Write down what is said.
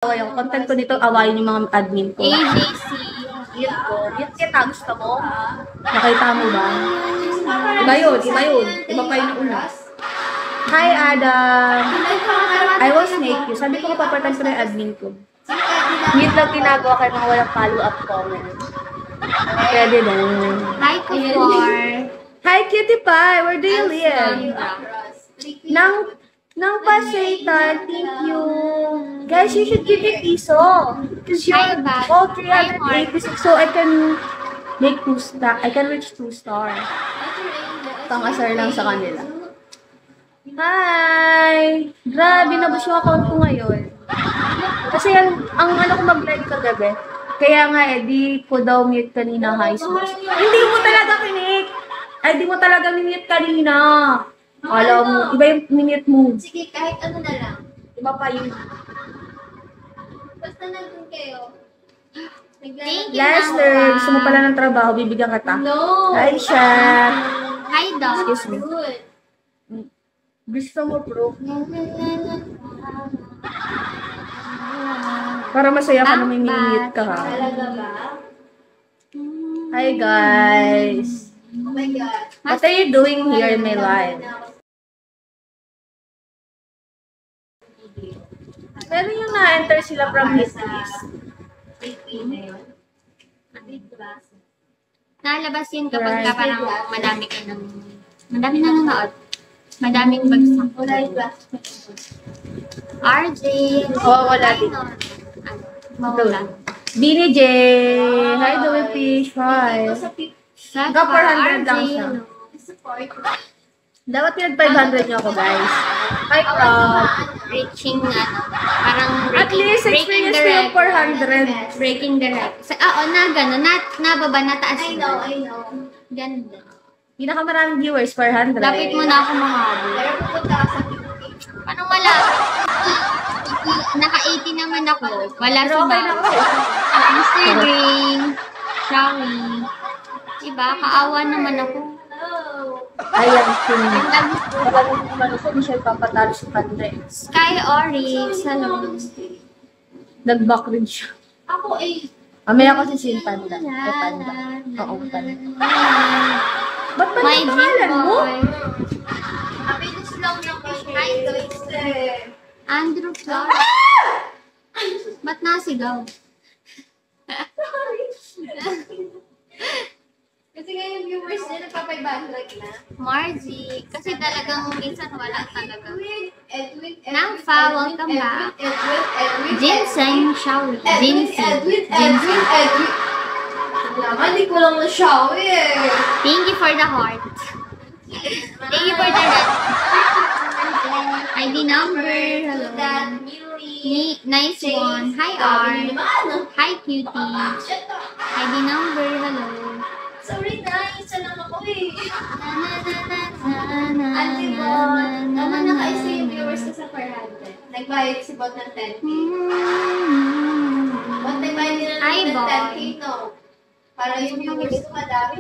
Yung content ko nito, awayin yung mga admin ko. AJC. Yun ko. Yun kita, gusto mo? Nakita mo ba? Iba yun. Iba pa yung una. Hi, Adam. I will snake you. Sabi ko kapapatan ko na yung admin ko. Mute lang ginagawa kayo mga walang follow-up comment. Pwede na. Hi, Kufor. Hi, Cutie Pie. Where do you live? Nang Pasaytan, thank you. Guys, you should give me piso. Because you're all 386, so I can make 2 star. I can reach 2 star. Pang-asar lang sa kanila. Hi! Grabe, nabos yung account ko ngayon. Kasi ang ano ko mag-live kagabi. Kaya nga di ko daw mute kanina, high school. Hindi mo talaga kinik! Ay, di mo talaga minute kanina. Alam mo, iba yung minute mo. Sige, kahit ano na lang. Iba pa yun. Basta nandun kayo. Thank you, Lester, gusto mo pala ng trabaho, bibigyan ka ta. No. Hi, Chef. Hi, Doc. Excuse me. Good. Gusto mo, bro? Para masaya ka na may minute ka, ha? Talaga ba? Hi, guys. Oh my God. What are you doing here in my life? Pero yung na-enter sila from his list. Nalabas yun kapag ka parang madami ka ng... Madami nanonood. Madaming bagsak. RJ. Wala din. Mawala. Bini J. Hi, Dewey Fish. Hi. Hanggang 400 lang siya. Dapat pinag-500 niyo ako, guys. Hi, Rob. Reaching, parang At least, experience ko yung 400. Breaking the record. Na gano'n. Nababa, nataas. I know. Ganda. Pinakamaraming viewers, 400. Lapit mo na ako mahabol. Pero pupunta ka sa Philippines. Paano wala? Naka-80 naman ako. Wala Pero sa okay na ako. Mr. Green. Shawi. Diba? Kaawa naman ako. Ayan, malamang naman ako, hindi siya ipapatalo sa Pandre. Sky Oryx. Hello. Nag-back rin siya. Ako Mamaya ako si Sin Panda. O Panda. Oo, Panda. Ba't ba My yung pangalan mo? boy. happiness lang naman. Hi, guys. Andrew Flores. Ba't nasigaw? Kasi nga yung viewers niya, nagpa-500 na. Margie. Kasi talagang minsan wala talaga. Edwin. Nangfa, welcome back. Edwin. Ginseng Shawi. Edwin. Naman, di ko lang na-show eh. Thank you for the heart. Thank you for the red. ID number. Hello. Nice one. Hi, R. Hi, cutie. ID number. Hello. Sorry na, isa lang ako eh. Antibot. Naman naka-isa yung viewers ko sa 400. Nagbayad si Bot ng 10K. Bot, nagbayad nila ng 10K, no? Para yung viewers ko madami.